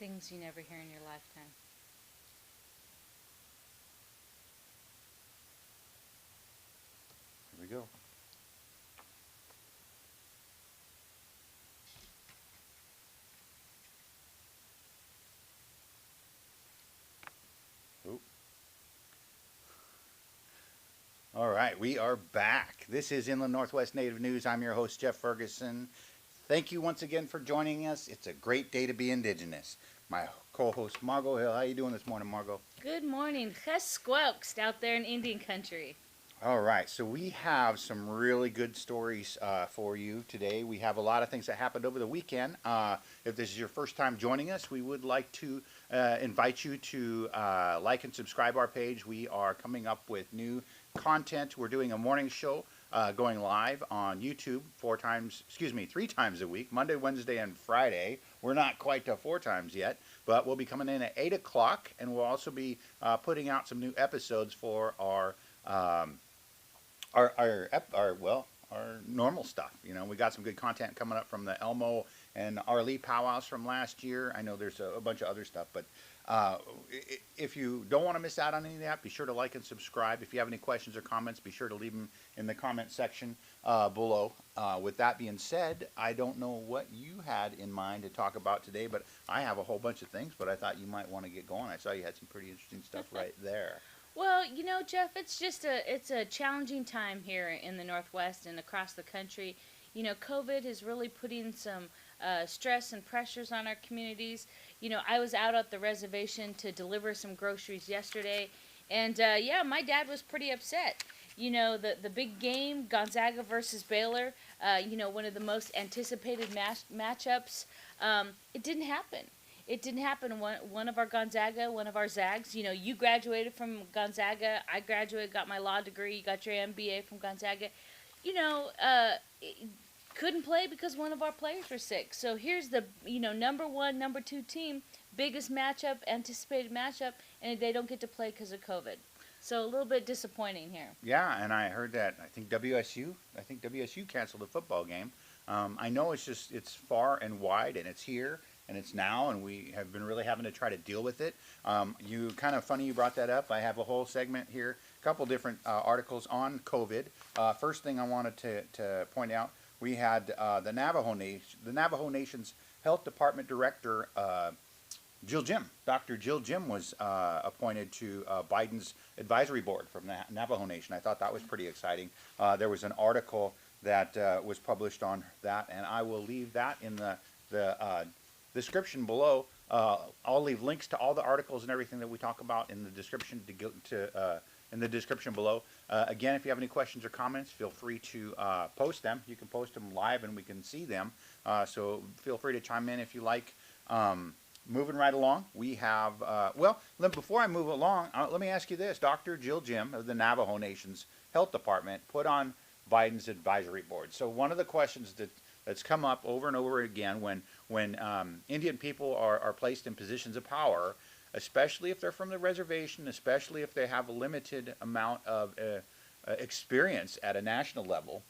Things you never hear in your lifetime. Here we go. Oh. All right, we are back. This is Inland Northwest Native News. I'm your host, Jeff Ferguson. Thank you once again for joining us. It's a great day to be Indigenous. My co-host, Margo Hill. How you doing this morning, Margo? Good morning. Ches squelched out there in Indian country. All right, so we have some really good stories for you today. We have a lot of things that happened over the weekend. If this is your first time joining us, we would like to invite you to like and subscribe our page. We are coming up with new content. We're doing a morning show going live on YouTube three times a week, Monday, Wednesday, and Friday. We're not quite to 4 times yet, but we'll be coming in at 8 o'clock, and we'll also be putting out some new episodes for um, our normal stuff. You know, we got some good content coming up from the Elmo and Arlie powwows from last year. I know there's a bunch of other stuff, but uh, if you don't want to miss out on any of that, be sure to like and subscribe. If you have any questions or comments, be sure to leave them in the comment section below. With that being said, I don't know what you had in mind to talk about today, but I have a whole bunch of things, but I thought you might want to get going. I saw you had some pretty interesting stuff right there. Well, Jeff, it's a challenging time here in the Northwest and across the country. COVID is really putting some stress and pressures on our communities. I was out at the reservation to deliver some groceries yesterday, and yeah, my dad was pretty upset. The big game, Gonzaga versus Baylor. One of the most anticipated matchups. It didn't happen. It didn't happen. One of our Gonzaga, one of our Zags. You graduated from Gonzaga. I graduated, got my law degree. You got your MBA from Gonzaga. You know, uh, couldn't play because one of our players were sick. So here's the number one, number two team, biggest matchup, anticipated matchup, and they don't get to play because of COVID. So a little bit disappointing here. Yeah, and I heard that I think WSU canceled a football game. I know it's far and wide, and it's here, and it's now, and we have been really having to try to deal with it. You kind of funny you brought that up. I have a whole segment here, a couple different articles on COVID. First thing I wanted to point out, we had the Navajo Nation's Health Department Director. Dr. Jill Jim was appointed to Biden's advisory board from the Navajo Nation. I thought that was pretty exciting. There was an article that was published on that, and I will leave that in the description below. I'll leave links to all the articles and everything that we talk about in the description in the description below. Again, if you have any questions or comments, feel free to post them. You can post them live, and we can see them. So feel free to chime in if you like. Moving right along, we have, before I move along, let me ask you this. Dr. Jill Jim of the Navajo Nation's Health Department put on Biden's advisory board. So one of the questions that's come up over and over again when Indian people are placed in positions of power, especially if they're from the reservation, especially if they have a limited amount of experience at a national level,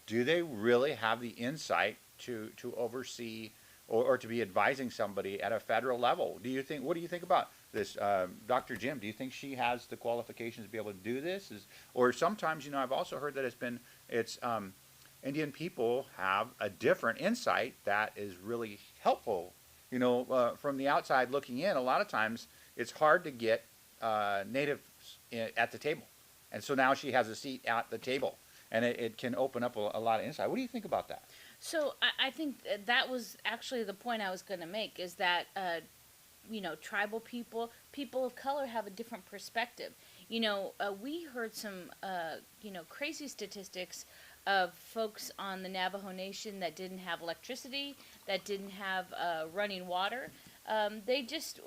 do they really have the insight to oversee or to be advising somebody at a federal level? What do you think about this, Dr. Jim? Do you think she has the qualifications to be able to do this? Or sometimes, I've also heard that it's Indian people have a different insight that is really helpful. From the outside looking in, a lot of times it's hard to get natives at the table. And so now she has a seat at the table, and it can open up a lot of insight. What do you think about that? So I think that was actually the point I was going to make is that, tribal people of color have a different perspective. We heard some, crazy statistics of folks on the Navajo Nation that didn't have electricity, that didn't have running water. They just,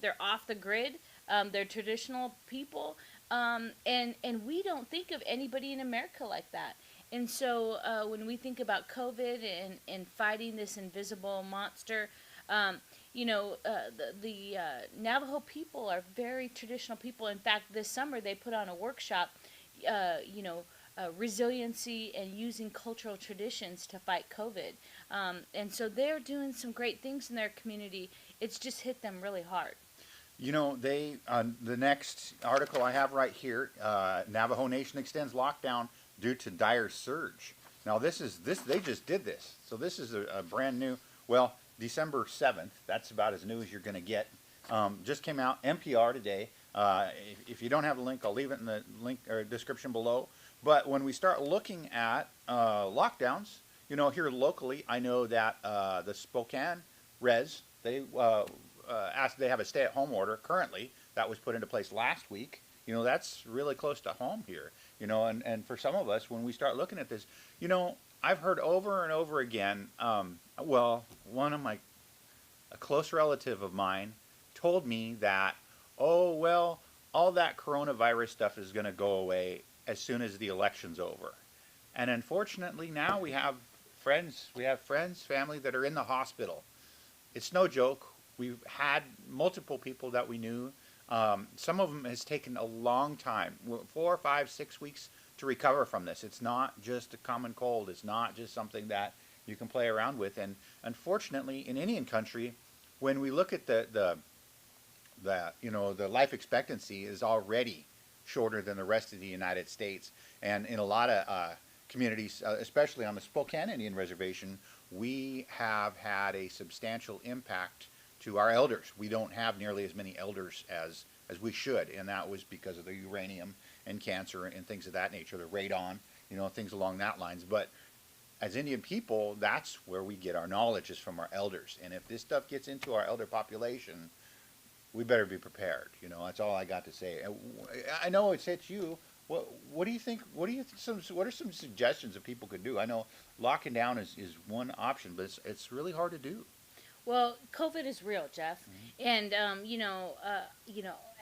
they're off the grid. They're traditional people. And we don't think of anybody in America like that. And so when we think about COVID and fighting this invisible monster, the Navajo people are very traditional people. In fact, this summer they put on a workshop, resiliency and using cultural traditions to fight COVID. And so they're doing some great things in their community. It's just hit them really hard. You know, they the next article I have right here, Navajo Nation extends lockdown due to dire surge. Now this they just did this, so this is a brand new. Well, December 7th. That's about as new as you're going to get. Just came out NPR today. If you don't have the link, I'll leave it in the link or description below. But when we start looking at lockdowns, you know, here locally, I know that the Spokane Res, they asked, they have a stay-at-home order currently that was put into place last week. You know, that's really close to home here. You know, and for some of us, when we start looking at this, you know, I've heard over and over again. Well, a close relative of mine told me that, oh well, all that coronavirus stuff is going to go away as soon as the election's over. And unfortunately, now we have friends, family that are in the hospital. It's no joke. We've had multiple people that we knew. Some of them has taken a long time, 4, 5, 6 weeks to recover from this. It's not just a common cold. It's not just something that you can play around with. And unfortunately, in Indian country, when we look at the you know, the life expectancy is already shorter than the rest of the United States. And in a lot of communities, especially on the Spokane Indian Reservation, we have had a substantial impact to our elders. We don't have nearly as many elders as we should, and that was because of the uranium and cancer and things of that nature, the radon, you know, things along that lines. But as Indian people, that's where we get our knowledge, is from our elders. And if this stuff gets into our elder population, we better be prepared. You know, that's all I got to say. I know it hits you. What do you think? What are some suggestions that people could do? I know locking down is one option, but it's really hard to do. Well, COVID is real, Jeff, Mm-hmm. and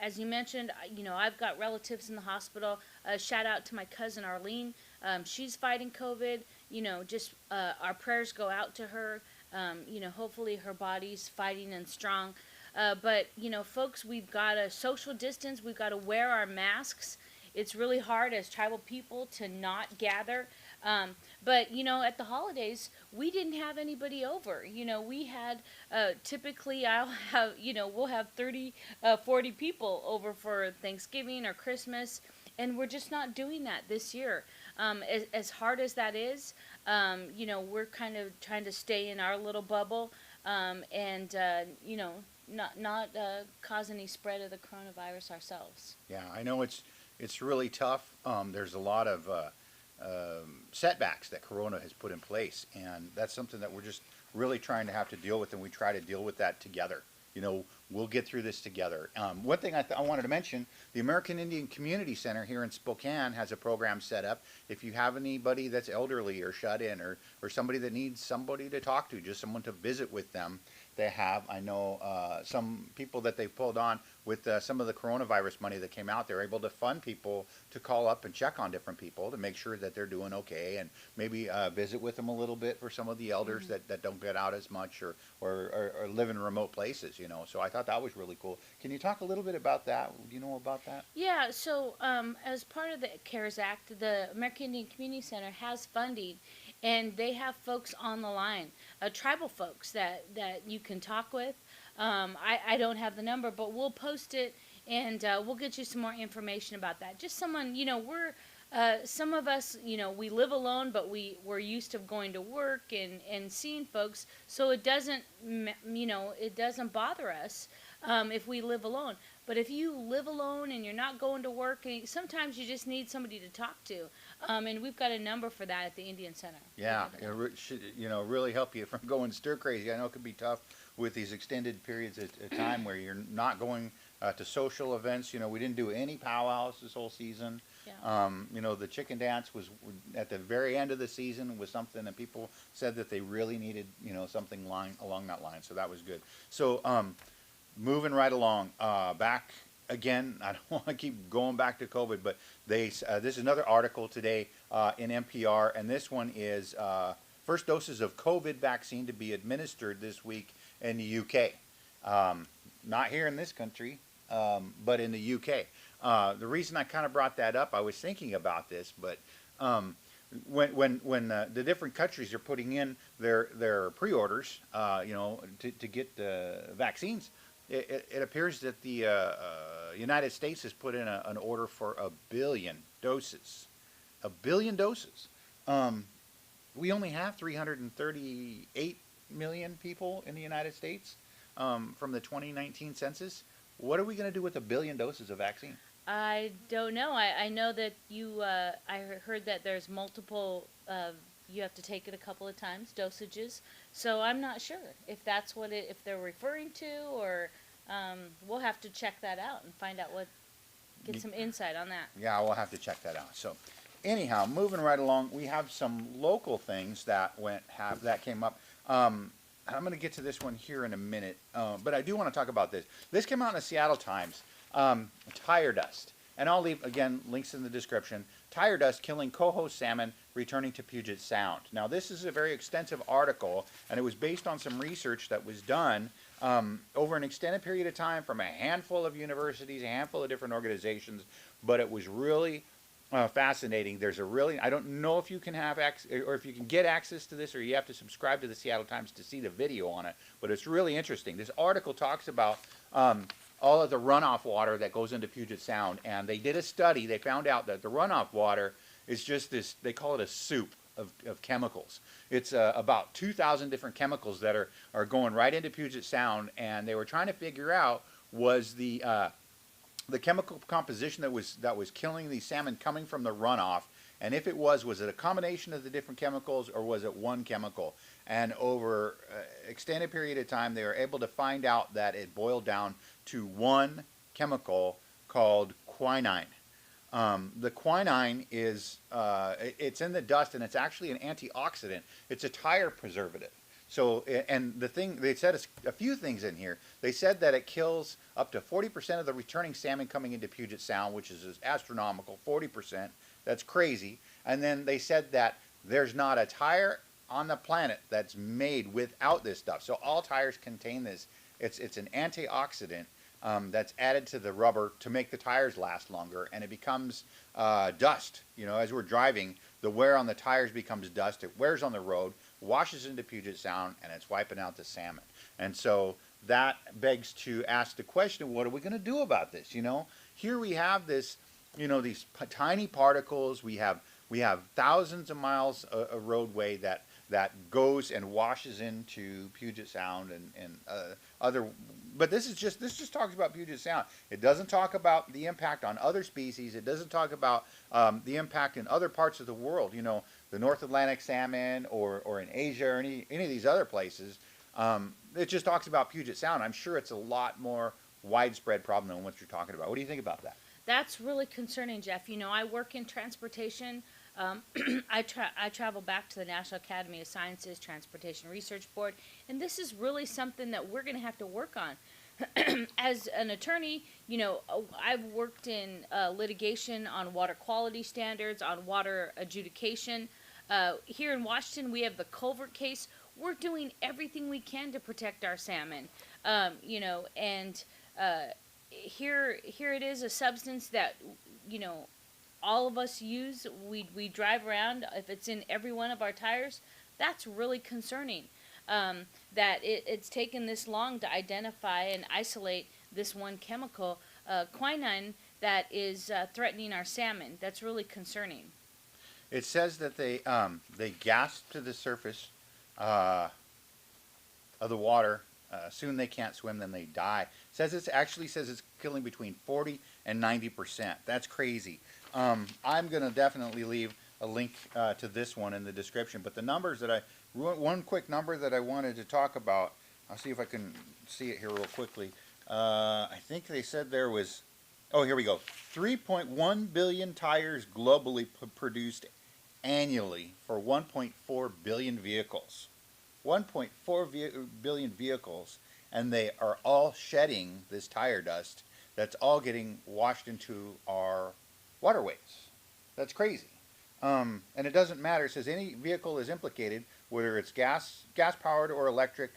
as you mentioned, I've got relatives in the hospital. Shout out to my cousin Arlene. She's fighting COVID. You know, just our prayers go out to her. Hopefully her body's fighting and strong. But folks, we've got to social distance. We've got to wear our masks. It's really hard as tribal people to not gather. But at the holidays, we didn't have anybody over. We had typically we'll have 30, 40 people over for Thanksgiving or Christmas, and we're just not doing that this year. As hard as that is, we're kind of trying to stay in our little bubble, and not cause any spread of the coronavirus ourselves. Yeah, I know it's really tough. There's a lot of setbacks that Corona has put in place, and that's something that we're just really trying to have to deal with, and we try to deal with that together. We'll get through this together. One thing I wanted to mention, the American Indian Community Center here in Spokane has a program set up. If you have anybody that's elderly or shut in, or somebody that needs somebody to talk to, just someone to visit with them, they have. I know some people that they've pulled on with some of the coronavirus money that came out. They're able to fund people to call up and check on different people to make sure that they're doing okay, and maybe visit with them a little bit for some of the elders that don't get out as much or live in remote places. So I thought that was really cool. Can you talk a little bit about that? Do you know about that? Yeah, so as part of the CARES Act, the American Indian Community Center has funding, and they have folks on the line, tribal folks that you can talk with. I don't have the number, but we'll post it, and we'll get you some more information about that. Just someone, we're some of us, we live alone, but we're used to going to work and seeing folks, so it doesn't, it doesn't bother us if we live alone. But if you live alone and you're not going to work, sometimes you just need somebody to talk to, and we've got a number for that at the Indian Center. Yeah, it should, really help you from going stir crazy. I know it can be tough with these extended periods of time where you're not going to social events. We didn't do any powwows this whole season. Yeah. The chicken dance was at the very end of the season, was something that people said that they really needed, something along that line. So that was good. So moving right along, back again, I don't want to keep going back to COVID, but this is another article today in NPR, and this one is first doses of COVID vaccine to be administered this week in the UK. Not here in this country, but in the UK. The reason I kind of brought that up, I was thinking about this, but when the different countries are putting in their pre-orders, to get vaccines, it appears that the United States has put in an order for 1 billion doses. 1 billion doses. We only have 338 million people in the United States from the 2019 census. What are we going to do with 1 billion doses of vaccine? I don't know. I know that I heard that there's multiple, you have to take it a couple of times, dosages. So I'm not sure if that's if they're referring to, or we'll have to check that out and find out get some insight on that. Yeah, we'll have to check that out. So anyhow, moving right along, we have some local things that came up. I'm going to get to this one here in a minute, but I do want to talk about this. This came out in the Seattle Times. Tire dust. And I'll leave, again, links in the description. Tire dust killing coho salmon returning to Puget Sound. Now, this is a very extensive article, and it was based on some research that was done over an extended period of time from a handful of universities, a handful of different organizations, but it was really fascinating. I don't know if you can have access, or if you can get access to this, or you have to subscribe to the Seattle Times to see the video on it, but it's really interesting. This article talks about all of the runoff water that goes into Puget Sound, and they did a study. They found out that the runoff water is just this, they call it a soup of chemicals. It's about 2,000 different chemicals that are going right into Puget Sound, and they were trying to figure out, was the chemical composition that was killing these salmon coming from the runoff, and if it was it a combination of the different chemicals, or was it one chemical? And over an extended period of time, they were able to find out that it boiled down to one chemical called quinine. The quinine is, it's in the dust, and it's actually an antioxidant. It's a tire preservative. So, and they said a few things in here. They said that it kills up to 40% of the returning salmon coming into Puget Sound, which is astronomical, 40%. That's crazy. And then they said that there's not a tire on the planet that's made without this stuff. So all tires contain this. It's an antioxidant that's added to the rubber to make the tires last longer, and it becomes dust. As we're driving, the wear on the tires becomes dust. It wears on the road, washes into Puget Sound, and it's wiping out the salmon. And so that begs to ask the question, what are we going to do about this? Here we have this, these tiny particles. We have thousands of miles of roadway that goes and washes into Puget Sound and other. But this just talks about Puget Sound. It doesn't talk about the impact on other species. It doesn't talk about the impact in other parts of the world. The North Atlantic salmon, or in Asia, or any of these other places. It just talks about Puget Sound. I'm sure it's a lot more widespread problem than what you're talking about. What do you think about that? That's really concerning, Jeff. I work in transportation. I travel back to the National Academy of Sciences Transportation Research Board, and this is really something that we're going to have to work on. As an attorney, I've worked in litigation on water quality standards, on water adjudication. Here in Washington, we have the culvert case. We're doing everything we can to protect our salmon, and here it is, a substance that, all of us use. We drive around. If it's in every one of our tires, that's really concerning. That it's taken this long to identify and isolate this one chemical, quinine, that is threatening our salmon. That's really concerning. It says that they gasp to the surface of the water. Soon they can't swim, then they die. Says it's killing between 40 and 90%. That's crazy. I'm going to definitely leave a link to this one in the description. But the numbers one quick number that I wanted to talk about, I'll see if I can see it here real quickly. I think they said there was, here we go, 3.1 billion tires globally produced annually for 1.4 billion vehicles. 1.4 billion vehicles, and they are all shedding this tire dust that's all getting washed into our waterways. That's crazy. And it doesn't matter. It says any vehicle is implicated, whether it's gas-powered or electric,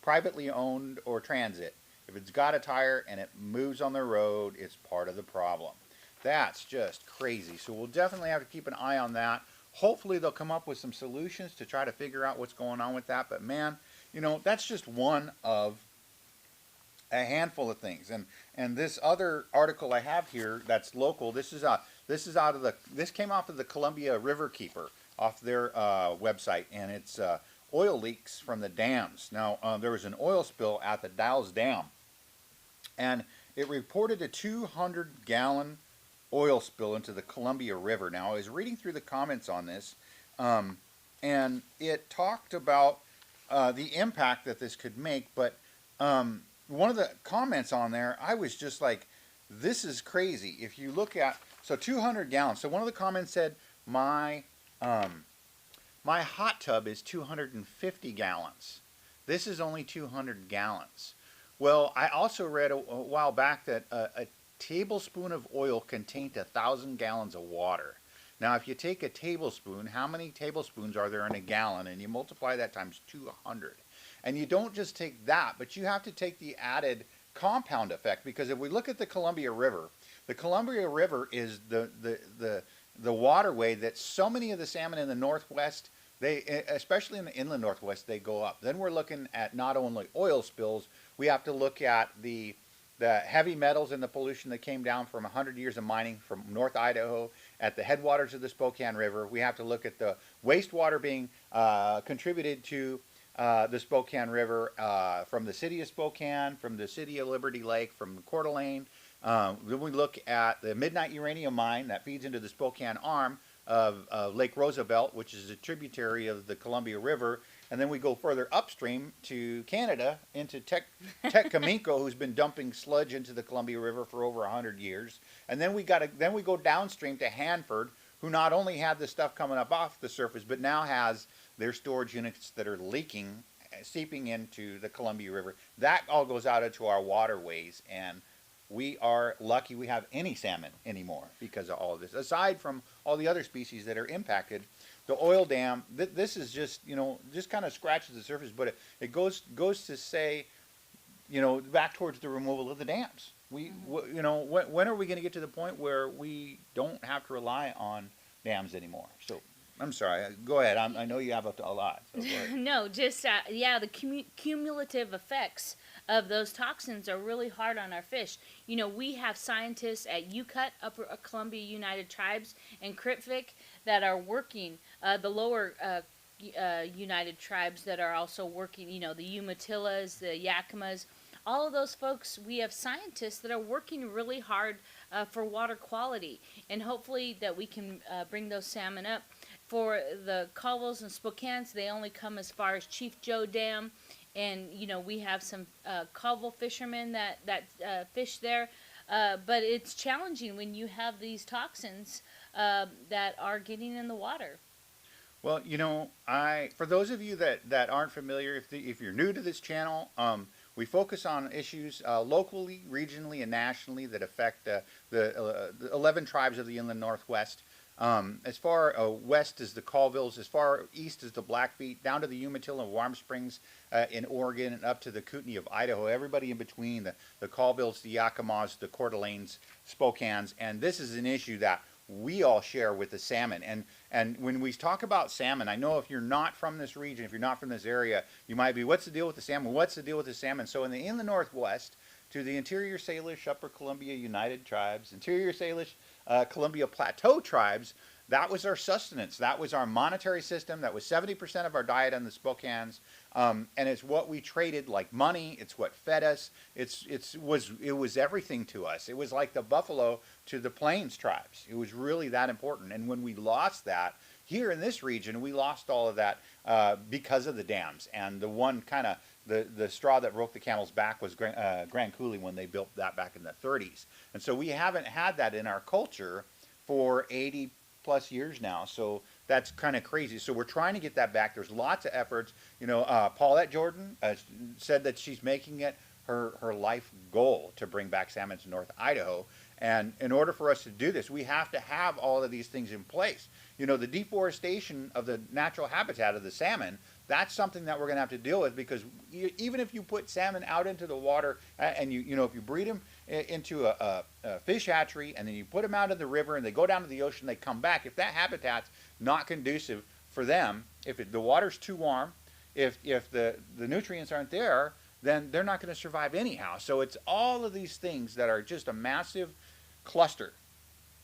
privately owned or transit. If it's got a tire and it moves on the road, it's part of the problem. That's just crazy. So we'll definitely have to keep an eye on that. Hopefully they'll come up with some solutions to try to figure out what's going on with that. But man, that's just one of a handful of things. And this other article I have here that's local. This came off of the Columbia River Keeper off their website, and it's oil leaks from the dams. Now there was an oil spill at the Dalles Dam, and it reported a 200-gallon oil spill into the Columbia River. Now I was reading through the comments on this, and it talked about the impact that this could make, but one of the comments on there, I was just like, this is crazy. If you look at, so 200 gallons. So one of the comments said, my hot tub is 250 gallons. This is only 200 gallons. Well, I also read a while back that a tablespoon of oil contained 1,000 gallons of water. Now, if you take a tablespoon, how many tablespoons are there in a gallon? And you multiply that times 200. And you don't just take that, but you have to take the added compound effect, because if we look at the Columbia River is the waterway that so many of the salmon in the Northwest, especially in the inland Northwest, they go up. Then we're looking at not only oil spills, we have to look at the heavy metals and the pollution that came down from 100 years of mining from North Idaho at the headwaters of the Spokane River. We have to look at the wastewater being contributed to the Spokane River from the city of Spokane, from the city of Liberty Lake, from Coeur d'Alene. Then we look at the Midnight Uranium Mine that feeds into the Spokane arm of Lake Roosevelt, which is a tributary of the Columbia River. And then we go further upstream to Canada, into Tecominco, who's been dumping sludge into the Columbia River for over 100 years. And then we go downstream to Hanford, who not only had the stuff coming up off the surface, but now has their storage units that are leaking, seeping into the Columbia River. That all goes out into our waterways, and we are lucky we have any salmon anymore because of all of this. Aside from all the other species that are impacted, the oil dam, this is just, just kind of scratches the surface, but it goes to say, back towards the removal of the dams. When are we going to get to the point where we don't have to rely on dams anymore? So I'm sorry. Go ahead. I know you have a lot. So No, just the cumulative effects of those toxins are really hard on our fish. We have scientists at UCUT, Upper Columbia United Tribes, and CRIPFIC that are working. The lower United Tribes that are also working. The Umatillas, the Yakimas. All of those folks, we have scientists that are working really hard for water quality, and hopefully that we can bring those salmon up. For the Colvilles and Spokanes, they only come as far as Chief Joe Dam, and we have some Colville fishermen that fish there, but it's challenging when you have these toxins that are getting in the water. Well, for those of you that aren't familiar, if you're new to this channel, we focus on issues locally, regionally, and nationally that affect the 11 tribes of the inland Northwest. As far west as the Colvilles, as far east as the Blackfeet, down to the Umatilla and Warm Springs in Oregon, and up to the Kootenai of Idaho, everybody in between, the Colvilles, the Yakimas, the Coeur d'Alenes, Spokanes, and this is an issue that we all share with the salmon. And when we talk about salmon, I know if you're not from this region, if you're not from this area, you might be, what's the deal with the salmon? What's the deal with the salmon? So in the Northwest, to the Interior Salish, Upper Columbia United Tribes, Interior Salish, Columbia Plateau Tribes, that was our sustenance. That was our monetary system. That was 70% of our diet on the Spokanes. And it's what we traded like money. It's what fed us. It was everything to us. It was like the buffalo to the Plains tribes. It was really that important. And when we lost that, here in this region, we lost all of that because of the dams. And the one kind of, the straw that broke the camel's back was Grand Coulee when they built that back in the 30s. And so we haven't had that in our culture for 80 plus years now. So that's kind of crazy. So we're trying to get that back. There's lots of efforts. Paulette Jordan said that she's making it her life goal to bring back salmon to North Idaho. And in order for us to do this, we have to have all of these things in place. The deforestation of the natural habitat of the salmon, that's something that we're going to have to deal with, because even if you put salmon out into the water and if you breed them into a fish hatchery and then you put them out of the river and they go down to the ocean, they come back. If that habitat's not conducive for them. If the water's too warm, if the nutrients aren't there, then they're not going to survive anyhow. So it's all of these things that are just a massive cluster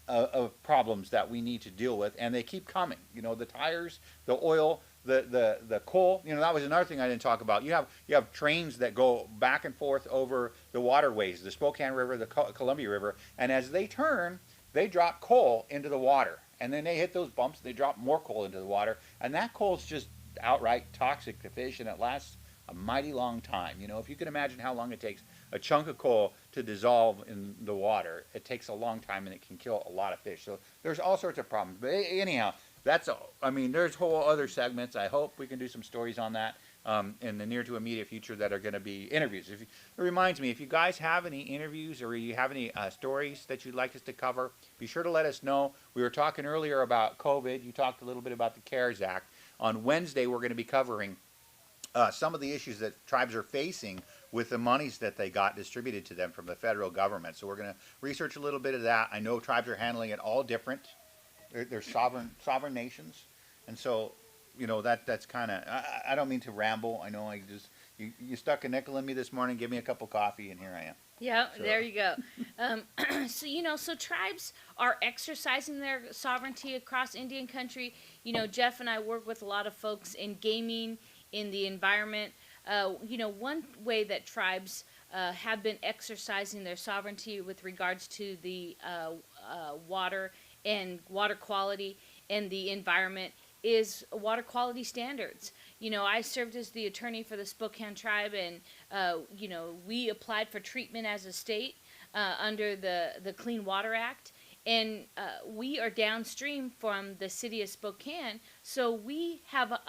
of problems that we need to deal with, and they keep coming. You know, the tires, the oil, the coal. You know, that was another thing I didn't talk about. You have trains that go back and forth over the waterways, the Spokane River, the Columbia River, and as they turn, they drop coal into the water, and then they hit those bumps, they drop more coal into the water, and that coal is just outright toxic to fish, and it lasts a mighty long time. You know, if you can imagine how long it takes a chunk of coal to dissolve in the water, it takes a long time, and it can kill a lot of fish. So there's all sorts of problems. But anyhow, that's all. I mean, there's whole other segments. I hope we can do some stories on that in the near to immediate future that are going to be interviews. It reminds me, if you guys have any interviews or you have any stories that you'd like us to cover, be sure to let us know. We were talking earlier about COVID. You talked a little bit about the CARES Act. On Wednesday, we're going to be covering some of the issues that tribes are facing with the monies that they got distributed to them from the federal government. So we're going to research a little bit of that. I know tribes are handling it all different. They're sovereign nations, and so you know that's kind of. I don't mean to ramble. I know you stuck a nickel in me this morning. Give me a cup of coffee, and here I am. Yeah, so. There you go. So tribes are exercising their sovereignty across Indian country. You know, Jeff and I work with a lot of folks in gaming, in the environment. One way that tribes have been exercising their sovereignty with regards to the water and water quality and the environment is water quality standards. You know, I served as the attorney for the Spokane tribe, and we applied for treatment as a state under the Clean Water Act, and we are downstream from the city of Spokane, so we have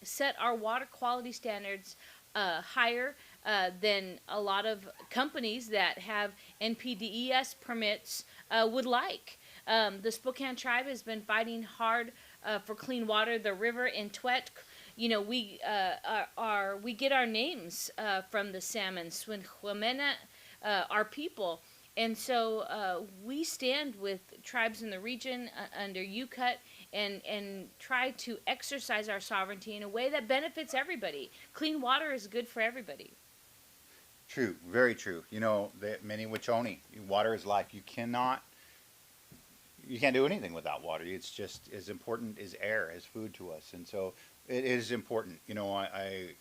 set our water quality standards higher than a lot of companies that have NPDES permits would like. The Spokane tribe has been fighting hard for clean water. The river in Twet, you know, we get our names from the salmon, Swinquamena, our people. And so we stand with tribes in the region under UCUT and try to exercise our sovereignty in a way that benefits everybody. Clean water is good for everybody. True, very true. You know, many Wachoni, water is life. You can't do anything without water. It's just as important as air, as food to us. And so it is important. You know, I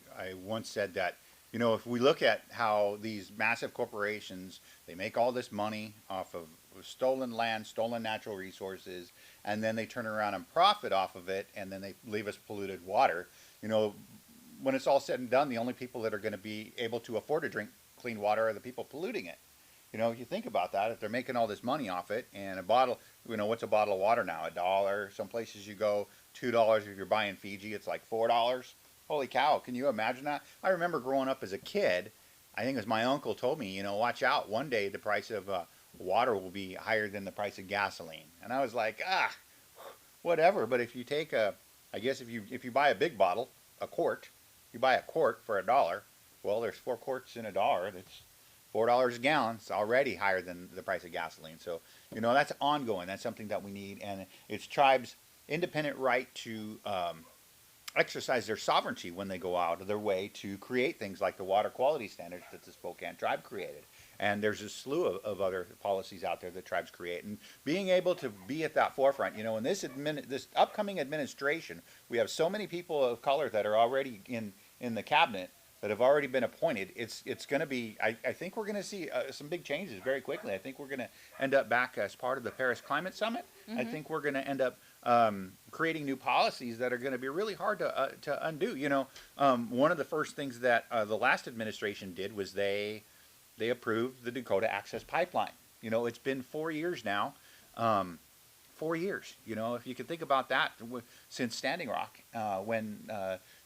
once said that, you know, if we look at how these massive corporations, they make all this money off of stolen land, stolen natural resources, and then they turn around and profit off of it, and then they leave us polluted water. You know, when it's all said and done, the only people that are going to be able to afford to drink clean water are the people polluting it. You know, if you think about that, if they're making all this money off it, and a bottle, you know, what's a bottle of water now? $1. Some places you go $2. If you're buying Fiji, it's like $4. Holy cow, can you imagine that? I remember growing up as a kid, I think it was my uncle told me, you know, watch out, one day the price of water will be higher than the price of gasoline. And I was like, whatever. But if you take I guess if you buy a big bottle, a quart, you buy a quart for $1, well, there's 4 quarts in $1. That's $4 a gallon. It's already higher than the price of gasoline. So, you know, that's ongoing. That's something that we need. And it's tribes' independent right to exercise their sovereignty when they go out of their way to create things like the water quality standards that the Spokane tribe created. And there's a slew of other policies out there that tribes create. And being able to be at that forefront, you know, in this upcoming administration, we have so many people of color that are already in the cabinet that have already been appointed. It's going to be, I think we're going to see some big changes very quickly. I think we're going to end up back as part of the Paris Climate Summit. Mm-hmm. I think we're going to end up creating new policies that are going to be really hard to undo. You know, one of the first things that the last administration did was they approved the Dakota Access Pipeline. You know, it's been 4 years now. 4 years. You know, if you can think about that, since Standing Rock, when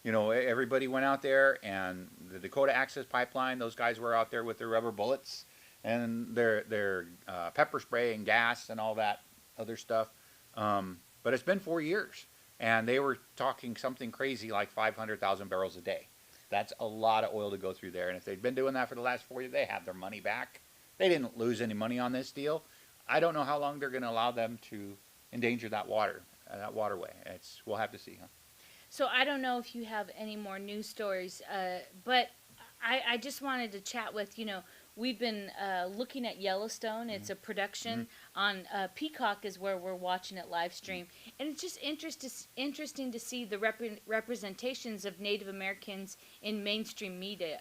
you know, everybody went out there, and the Dakota Access Pipeline, those guys were out there with their rubber bullets and their pepper spray and gas and all that other stuff. But it's been 4 years, and they were talking something crazy like 500,000 barrels a day. That's a lot of oil to go through there. And if they'd been doing that for the last 4 years, they have their money back. They didn't lose any money on this deal. I don't know how long they're going to allow them to endanger that water. that waterway. We'll have to see, huh? So I don't know if you have any more news stories, but I just wanted to chat with, we've been looking at Yellowstone. It's a production on Peacock is where we're watching it live stream. And it's just interesting to see the representations of Native Americans in mainstream media.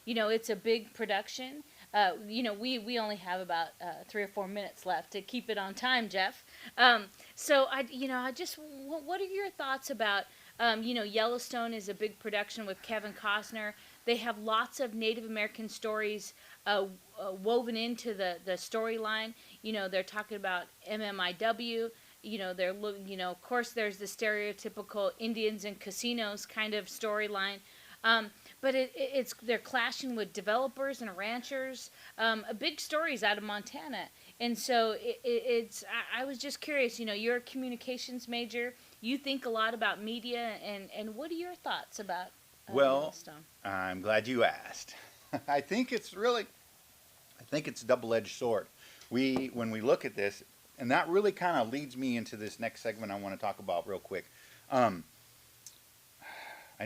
It's a big production. We only have about 3 or 4 minutes left to keep it on time, Jeff. So what are your thoughts about, Yellowstone is a big production with Kevin Costner. They have lots of Native American stories woven into the storyline. They're talking about MMIW. Of course, there's the stereotypical Indians and casinos kind of storyline. But they're clashing with developers and ranchers. Big stories out of Montana, and so I was just curious. You're a communications major. You think a lot about media, and what are your thoughts about Yellowstone? I'm glad you asked. I think it's a double-edged sword. When we look at this, and that really kind of leads me into this next segment I want to talk about real quick. I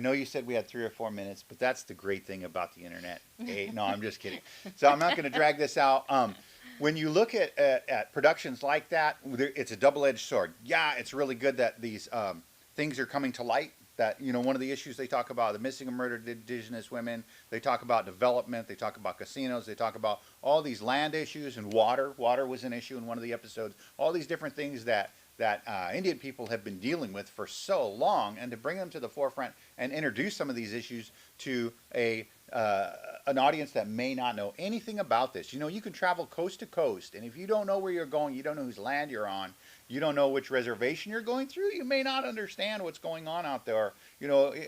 know you said we had 3 or 4 minutes, but that's the great thing about the internet. Hey, no, I'm just kidding. So I'm not going to drag this out. When you look at productions like that, it's a double-edged sword. Yeah, it's really good that these things are coming to light. That, one of the issues they talk about, the missing and murdered indigenous women. They talk about development. They talk about casinos. They talk about all these land issues and water. Water was an issue in one of the episodes. All these different things that Indian people have been dealing with for so long, and to bring them to the forefront and introduce some of these issues to an audience that may not know anything about this. You can travel coast to coast, and if you don't know where you're going, you don't know whose land you're on, you don't know which reservation you're going through, you may not understand what's going on out there.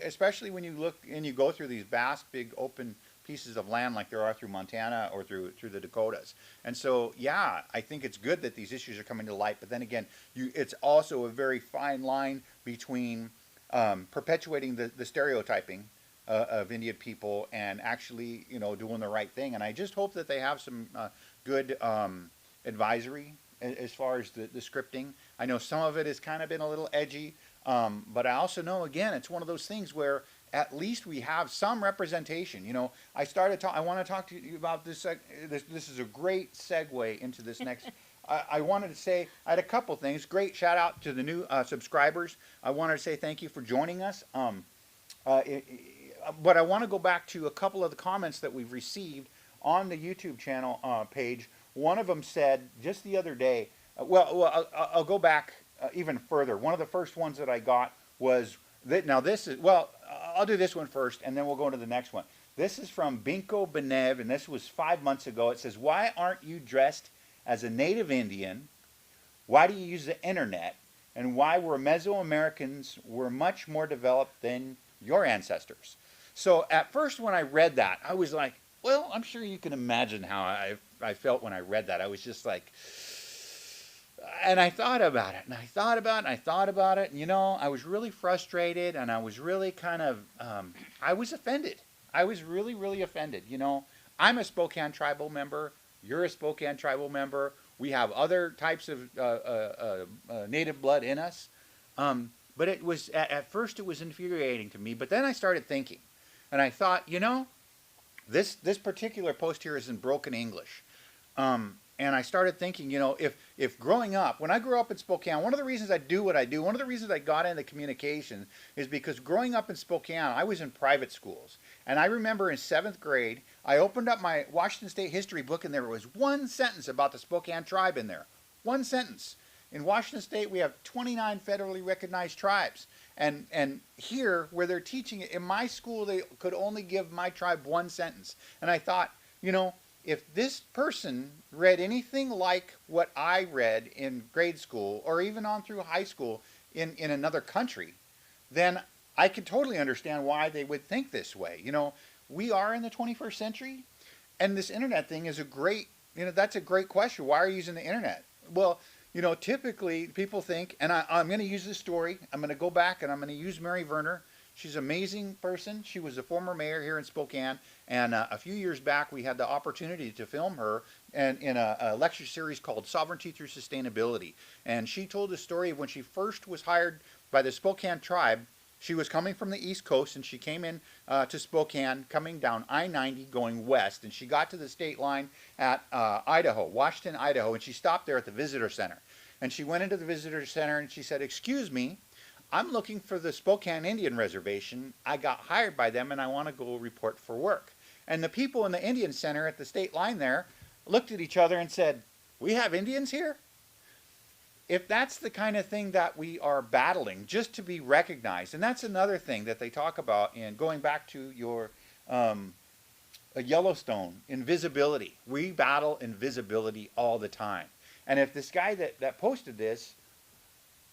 Especially when you look and you go through these vast, big, open pieces of land like there are through Montana or through the Dakotas. And so, yeah, I think it's good that these issues are coming to light. But then again, it's also a very fine line between perpetuating the stereotyping of Indian people and actually, doing the right thing. And I just hope that they have some good advisory as far as the scripting. I know some of it has kind of been a little edgy, but I also know, again, it's one of those things where at least we have some representation. I want to talk to you about this. This is a great segue into this next. I wanted to say, I had a couple things. Great shout out to the new subscribers. I wanted to say thank you for joining us. But I want to go back to a couple of the comments that we've received on the YouTube channel page. One of them said just the other day, I'll go back even further. One of the first ones that I got was that, now this is, I'll do this one first and then we'll go into the next one. This is from Binko Benev, and this was 5 months ago. It says, why aren't you dressed as a native Indian? Why do you use the internet? And why were Mesoamericans much more developed than your ancestors? So at first when I read that, I was like, well, I'm sure you can imagine how I felt when I read that. I was just like, and I thought about it, and I thought about it, and I thought about it, and I was really frustrated, and I was really kind of, I was offended. I was really, really offended. I'm a Spokane tribal member. You're a Spokane tribal member. We have other types of native blood in us. But it was, at first it was infuriating to me, but then I started thinking, and I thought, this particular post here is in broken English. And I started thinking, if growing up, when I grew up in Spokane, one of the reasons I do what I do, one of the reasons I got into communication is because growing up in Spokane, I was in private schools. And I remember in 7th grade, I opened up my Washington State history book and there was one sentence about the Spokane tribe in there. One sentence. In Washington State, we have 29 federally recognized tribes. And here, where they're teaching it, in my school, they could only give my tribe one sentence. And I thought, if this person read anything like what I read in grade school or even on through high school in another country, then I could totally understand why they would think this way. We are in the 21st century, and this internet thing is that's a great question. Why are you using the internet? Well, typically people think, and I'm going to use this story. I'm going to go back and I'm going to use Mary Verner. She's an amazing person. She was a former mayor here in Spokane, and a few years back we had the opportunity to film her and in a lecture series called Sovereignty Through Sustainability. And she told the story of when she first was hired by the Spokane tribe. She was coming from the East Coast, and she came in to Spokane, coming down I-90 going west, and she got to the state line at Washington, Idaho, and she stopped there at the visitor center. And she went into the visitor center and she said, "Excuse me, I'm looking for the Spokane Indian Reservation. I got hired by them and I want to go report for work." And the people in the Indian Center at the state line there looked at each other and said, "We have Indians here?" If that's the kind of thing that we are battling just to be recognized, and that's another thing that they talk about in going back to your Yellowstone, invisibility. We battle invisibility all the time. And if this guy that posted this,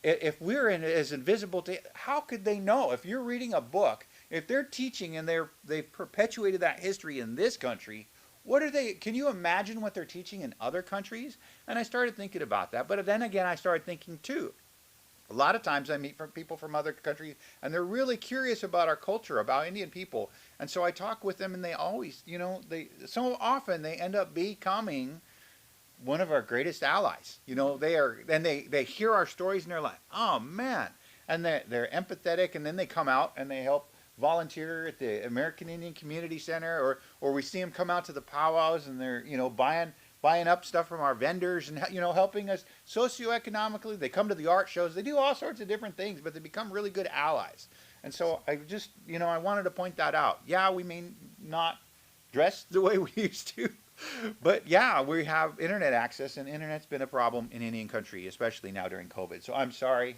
if we're as invisible to, how could they know? If you're reading a book, if they're teaching and they've perpetuated that history in this country, what are they? Can you imagine what they're teaching in other countries? And I started thinking about that. But then again, I started thinking too. A lot of times I meet people from other countries, and they're really curious about our culture, about Indian people. And so I talk with them, and they always, so often they end up becoming one of our greatest allies. They hear our stories, and they're like, "Oh man," and they're empathetic, and then they come out and they help volunteer at the American Indian Community Center, or we see them come out to the powwows, and they're buying up stuff from our vendors and helping us socioeconomically. They come to the art shows. They do all sorts of different things, but they become really good allies. And so I just I wanted to point that out. Yeah, we may not dress the way we used to, but yeah, we have internet access, and internet's been a problem in Indian country, especially now during COVID. So I'm sorry.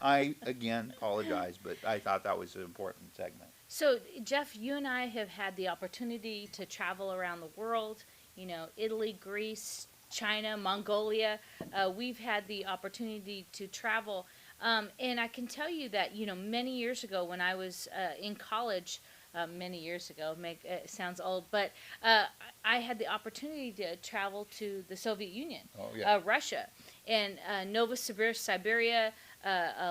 I, again, apologize, but I thought that was an important segment. So, Jeff, you and I have had the opportunity to travel around the world, Italy, Greece, China, Mongolia. We've had the opportunity to travel. And I can tell you that, many years ago when I was in college, many years ago, it sounds old, but I had the opportunity to travel to the Soviet Union, Russia, and Novosibirsk, Siberia,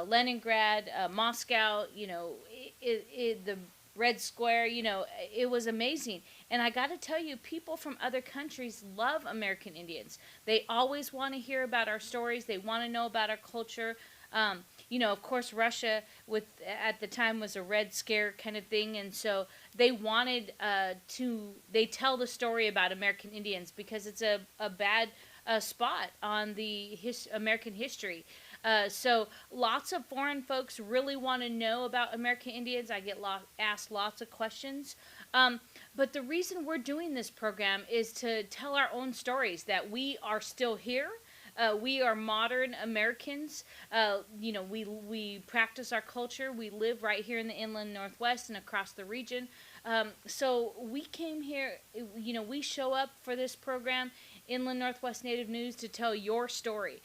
Leningrad, Moscow, the Red Square, it was amazing. And I got to tell you, people from other countries love American Indians. They always want to hear about our stories. They want to know about our culture. Of course, Russia at the time was a Red Scare kind of thing, and so they wanted they tell the story about American Indians because it's a bad spot on the American history. So lots of foreign folks really want to know about American Indians. I get asked lots of questions. But the reason we're doing this program is to tell our own stories, that we are still here. We are modern Americans. We practice our culture. We live right here in the inland Northwest and across the region. So we came here, we show up for this program, Inland Northwest Native News, to tell your story,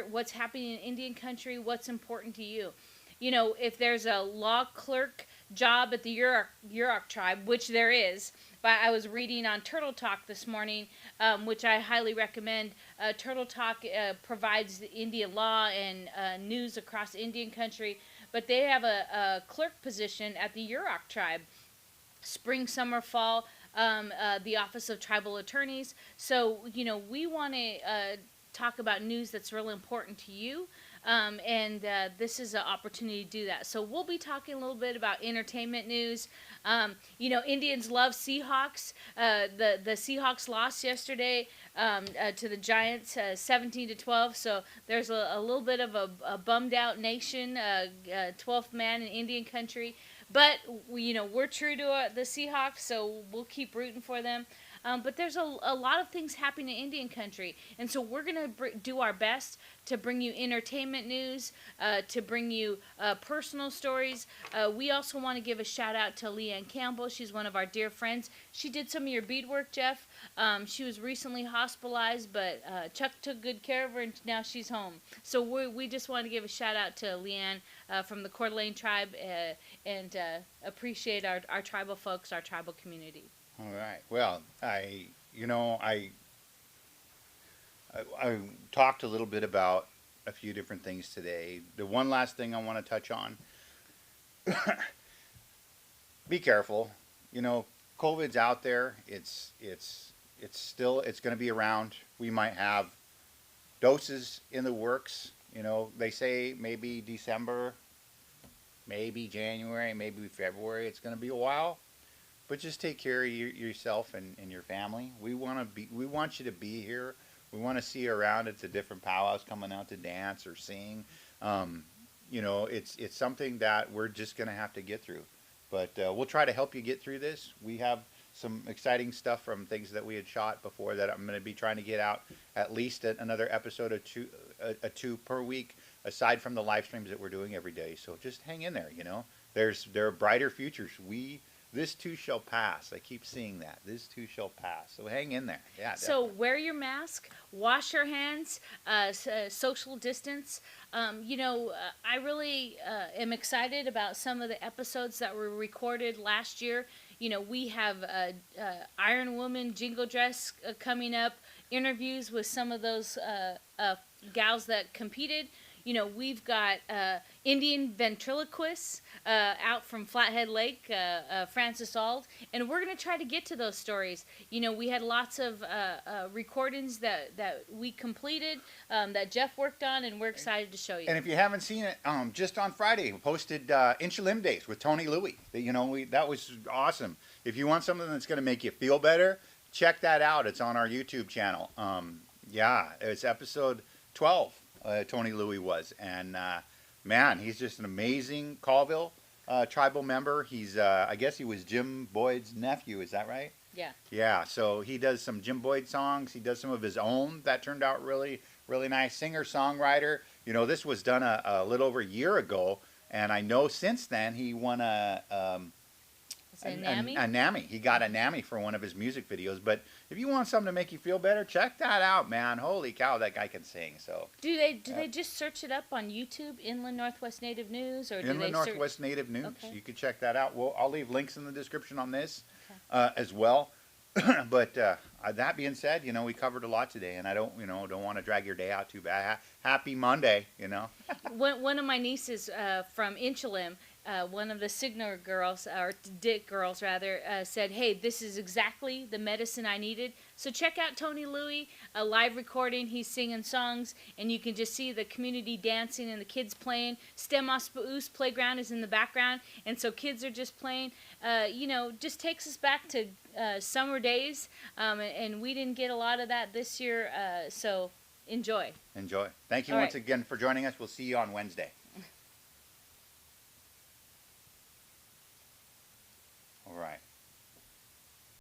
what's happening in Indian country, what's important to you. If there's a law clerk job at the Yurok tribe, which there is, but I was reading on Turtle Talk this morning, which I highly recommend. Turtle Talk provides the Indian law and news across Indian country, but they have a clerk position at the Yurok tribe, spring, summer, fall, the Office of Tribal Attorneys. So, we want to talk about news that's really important to you. And this is an opportunity to do that. So we'll be talking a little bit about entertainment news. Indians love Seahawks. The Seahawks lost yesterday to the Giants, 17-12. So there's a little bit of a bummed out nation, 12th man in Indian country. But we're true to the Seahawks, so we'll keep rooting for them. But there's a lot of things happening in Indian country, and so we're going to do our best to bring you entertainment news, to bring you personal stories. We also want to give a shout out to Leanne Campbell. She's one of our dear friends. She did some of your beadwork, Jeff. She was recently hospitalized, but Chuck took good care of her, and now she's home. So we just want to give a shout out to Leanne from the Coeur d'Alene tribe, and appreciate our tribal folks, our tribal community. All right. Well, I talked a little bit about a few different things today. The one last thing I want to touch on, be careful. You know, COVID's out there. It's going to be around. We might have doses in the works. You know, they say maybe December, maybe January, maybe February. It's going to be a while, but just take care of yourself and your family. We want you to be here. We want to see you around at the different powwows, coming out to dance or sing. You know, it's something that we're just going to have to get through. But we'll try to help you get through this. We have some exciting stuff from things that we had shot before that I'm going to be trying to get out at least another episode of two per week, aside from the live streams that we're doing every day. So just hang in there. You know, there are brighter futures. This too shall pass. I keep seeing that. This too shall pass. So hang in there. Yeah. So definitely. wear your mask, wash your hands, social distance. You know, I really am excited about some of the episodes that were recorded last year. You know, we have Iron Woman Jingle Dress coming up, interviews with some of those gals that competed. You know, we've got Indian ventriloquists out from Flathead Lake, Francis Ald, and we're going to try to get to those stories. You know, we had lots of recordings that we completed, that Jeff worked on, and we're excited to show you. And if you haven't seen it, just on Friday, we posted Inchelium Days with Tony Louie. You know, that was awesome. If you want something that's going to make you feel better, check that out. It's on our YouTube channel. Yeah, it's episode 12. Tony Louie was, and man, he's just an amazing Colville tribal member. He's I guess he was Jim Boyd's nephew. Is that right? Yeah. Yeah. So he does some Jim Boyd songs. He does some of his own that turned out really, really nice. Singer songwriter. You know, this was done a little over a year ago, and I know since then he won a NAMI. He got a NAMI for one of his music videos. But if you want something to make you feel better, check that out, man. Holy cow, that guy can sing. So do they just search it up on YouTube, Inland Northwest Native News, or Inland Northwest Native News? Okay. You can check that out. I'll leave links in the description on this as well. But that being said, you know, we covered a lot today, and I don't want to drag your day out too bad. Happy Monday, you know. One of my nieces from Inchelium, one of the Signer girls, or Dick girls rather, said, "Hey, this is exactly the medicine I needed." So check out Tony Louie, a live recording. He's singing songs, and you can just see the community dancing and the kids playing. Stem-Ospa-Oos playground is in the background, and so kids are just playing. You know, just takes us back to summer days, and we didn't get a lot of that this year, so enjoy. Enjoy. Thank you All once right. again for joining us. We'll see you on Wednesday. All right.